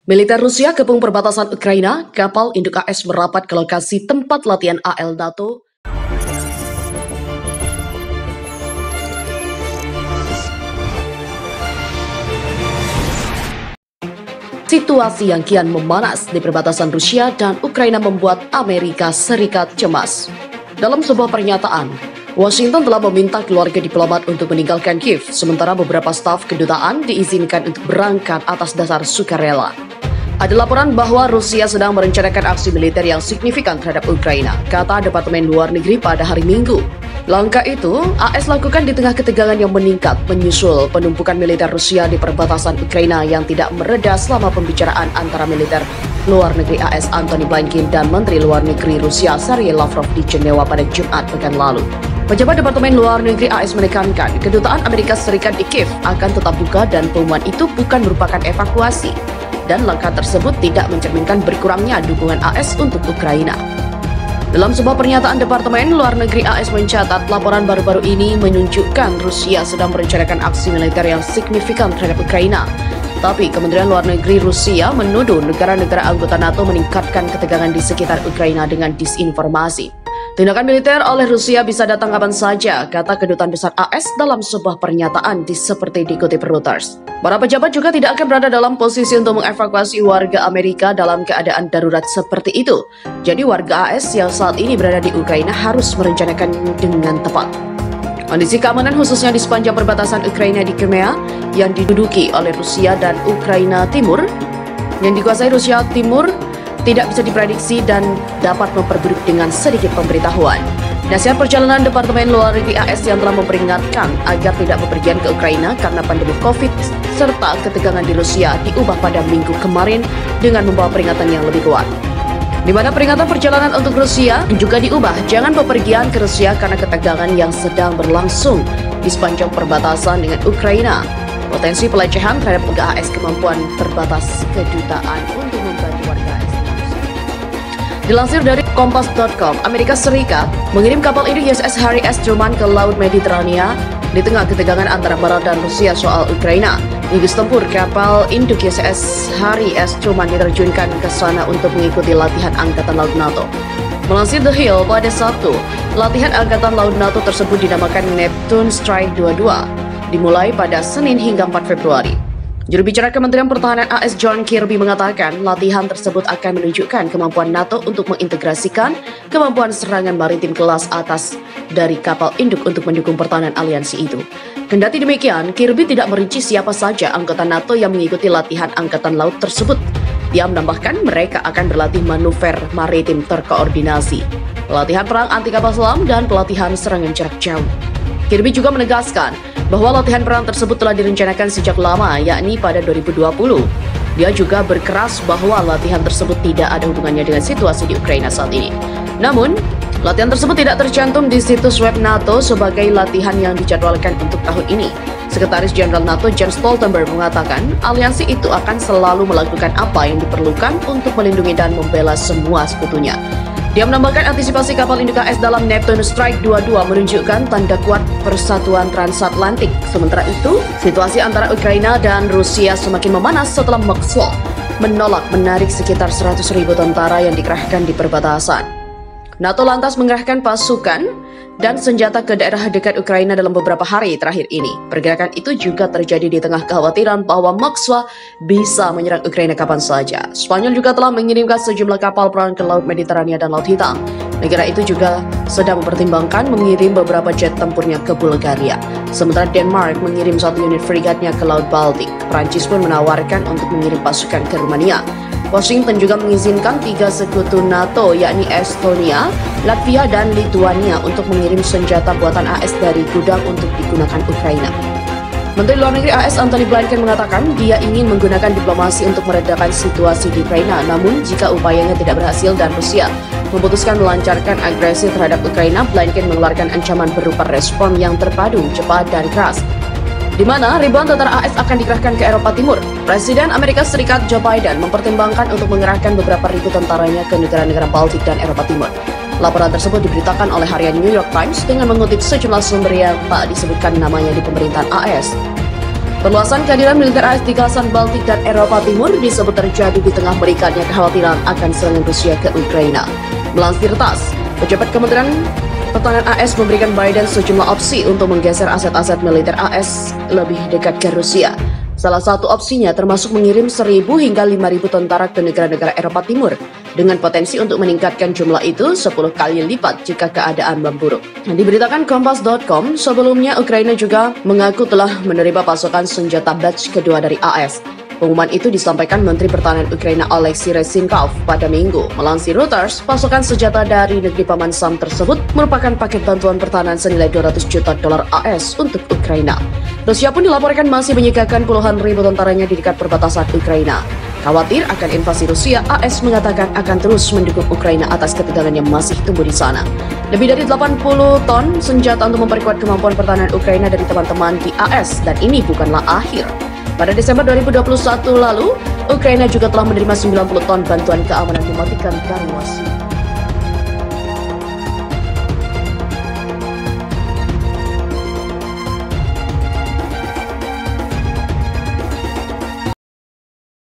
Militer Rusia kepung perbatasan Ukraina, kapal induk AS merapat ke lokasi tempat latihan AL NATO. Situasi yang kian memanas di perbatasan Rusia dan Ukraina membuat Amerika Serikat cemas. Dalam sebuah pernyataan, Washington telah meminta keluarga diplomat untuk meninggalkan Kiev, sementara beberapa staf kedutaan diizinkan untuk berangkat atas dasar sukarela. Ada laporan bahwa Rusia sedang merencanakan aksi militer yang signifikan terhadap Ukraina, kata Departemen Luar Negeri pada hari Minggu. Langkah itu AS lakukan di tengah ketegangan yang meningkat menyusul penumpukan militer Rusia di perbatasan Ukraina yang tidak mereda selama pembicaraan antara militer luar negeri AS Antony Blinken dan Menteri Luar Negeri Rusia Sergei Lavrov di Jenewa pada Jumat pekan lalu. Pejabat Departemen Luar Negeri AS menekankan kedutaan Amerika Serikat di Kiev akan tetap buka dan pengumuman itu bukan merupakan evakuasi, dan langkah tersebut tidak mencerminkan berkurangnya dukungan AS untuk Ukraina. Dalam sebuah pernyataan Departemen Luar Negeri AS mencatat laporan baru-baru ini menunjukkan Rusia sedang merencanakan aksi militer yang signifikan terhadap Ukraina. Tapi Kementerian Luar Negeri Rusia menuduh negara-negara anggota NATO meningkatkan ketegangan di sekitar Ukraina dengan disinformasi. Tindakan militer oleh Rusia bisa datang kapan saja, kata Kedutaan Besar AS dalam sebuah pernyataan seperti dikutip Reuters. Para pejabat juga tidak akan berada dalam posisi untuk mengevakuasi warga Amerika dalam keadaan darurat seperti itu. Jadi warga AS yang saat ini berada di Ukraina harus merencanakan dengan tepat. Kondisi keamanan khususnya di sepanjang perbatasan Ukraina di Crimea yang diduduki oleh Rusia dan Ukraina Timur, yang dikuasai Rusia Timur, tidak bisa diprediksi dan dapat memperburuk dengan sedikit pemberitahuan. Nasihat perjalanan Departemen Luar Negeri AS yang telah memperingatkan agar tidak bepergian ke Ukraina karena pandemi COVID serta ketegangan di Rusia diubah pada minggu kemarin dengan membawa peringatan yang lebih kuat. Di mana peringatan perjalanan untuk Rusia juga diubah, jangan bepergian ke Rusia karena ketegangan yang sedang berlangsung di sepanjang perbatasan dengan Ukraina. Potensi pelecehan terhadap warga AS, kemampuan terbatas kedutaan untuk membantu warga AS. Dilansir dari Kompas.com, Amerika Serikat mengirim kapal induk USS Harry S. Truman ke Laut Mediterania di tengah ketegangan antara Barat dan Rusia soal Ukraina. Minggu tempur, kapal induk USS Harry S. Truman diterjunkan ke sana untuk mengikuti latihan Angkatan Laut NATO. Melansir The Hill pada Sabtu, latihan Angkatan Laut NATO tersebut dinamakan Neptune Strike 22, dimulai pada Senin hingga 4 Februari. Juru bicara Kementerian Pertahanan AS John Kirby mengatakan latihan tersebut akan menunjukkan kemampuan NATO untuk mengintegrasikan kemampuan serangan maritim kelas atas dari kapal induk untuk mendukung pertahanan aliansi itu. Kendati demikian, Kirby tidak merinci siapa saja anggota NATO yang mengikuti latihan Angkatan Laut tersebut. Dia menambahkan mereka akan berlatih manuver maritim terkoordinasi, pelatihan perang anti kapal selam, dan pelatihan serangan jarak jauh. Kirby juga menegaskan bahwa latihan perang tersebut telah direncanakan sejak lama, yakni pada 2020. Dia juga berkeras bahwa latihan tersebut tidak ada hubungannya dengan situasi di Ukraina saat ini. Namun, latihan tersebut tidak tercantum di situs web NATO sebagai latihan yang dijadwalkan untuk tahun ini. Sekretaris Jenderal NATO Jens Stoltenberg mengatakan aliansi itu akan selalu melakukan apa yang diperlukan untuk melindungi dan membela semua sekutunya. Dia menambahkan antisipasi kapal induk AS dalam Neptune Strike 22 menunjukkan tanda kuat persatuan transatlantik. Sementara itu, situasi antara Ukraina dan Rusia semakin memanas setelah Moskwa menolak menarik sekitar 100.000 tentara yang dikerahkan di perbatasan. NATO lantas mengerahkan pasukan dan senjata ke daerah dekat Ukraina dalam beberapa hari terakhir ini. Pergerakan itu juga terjadi di tengah kekhawatiran bahwa Moskwa bisa menyerang Ukraina kapan saja. Spanyol juga telah mengirimkan sejumlah kapal perang ke Laut Mediterania dan Laut Hitam. Negara itu juga sedang mempertimbangkan mengirim beberapa jet tempurnya ke Bulgaria. Sementara Denmark mengirim 1 unit frigatnya ke Laut Baltik. Prancis pun menawarkan untuk mengirim pasukan ke Rumania. Washington juga mengizinkan 3 sekutu NATO yakni Estonia, Latvia, dan Lithuania untuk mengirim senjata buatan AS dari gudang untuk digunakan Ukraina. Menteri Luar Negeri AS Antony Blinken mengatakan dia ingin menggunakan diplomasi untuk meredakan situasi di Ukraina, namun jika upayanya tidak berhasil dan Rusia memutuskan melancarkan agresi terhadap Ukraina, Blinken mengeluarkan ancaman berupa respon yang terpadu, cepat, dan keras, di mana ribuan tentara AS akan dikerahkan ke Eropa Timur. Presiden Amerika Serikat Joe Biden mempertimbangkan untuk mengerahkan beberapa ribu tentaranya ke negara-negara Baltik dan Eropa Timur. Laporan tersebut diberitakan oleh harian New York Times dengan mengutip sejumlah sumber yang tak disebutkan namanya di pemerintahan AS. Perluasan kehadiran militer AS di kawasan Baltik dan Eropa Timur disebut terjadi di tengah meningkatnya kekhawatiran akan serangan Rusia ke Ukraina. Melansir TASS, pejabat Kementerian Pertahanan AS memberikan Biden sejumlah opsi untuk menggeser aset-aset militer AS lebih dekat ke Rusia. Salah satu opsinya termasuk mengirim 1.000 hingga 5.000 tentara ke negara-negara Eropa Timur dengan potensi untuk meningkatkan jumlah itu 10 kali lipat jika keadaan memburuk. Diberitakan Kompas.com, sebelumnya Ukraina juga mengaku telah menerima pasokan senjata batch kedua dari AS. Pengumuman itu disampaikan Menteri Pertahanan Ukraina Oleksiy Reznikov pada Minggu. Melansir Reuters, pasokan senjata dari negeri Paman Sam tersebut merupakan paket bantuan pertahanan senilai $200 juta AS untuk Ukraina. Rusia pun dilaporkan masih menyiagakan puluhan ribu tentaranya di dekat perbatasan Ukraina. Khawatir akan invasi Rusia, AS mengatakan akan terus mendukung Ukraina atas ketegangan yang masih tumbuh di sana. Lebih dari 80 ton senjata untuk memperkuat kemampuan pertahanan Ukraina dari teman-teman di AS, dan ini bukanlah akhir. Pada Desember 2021 lalu, Ukraina juga telah menerima 90 ton bantuan keamanan mematikan dari Washington.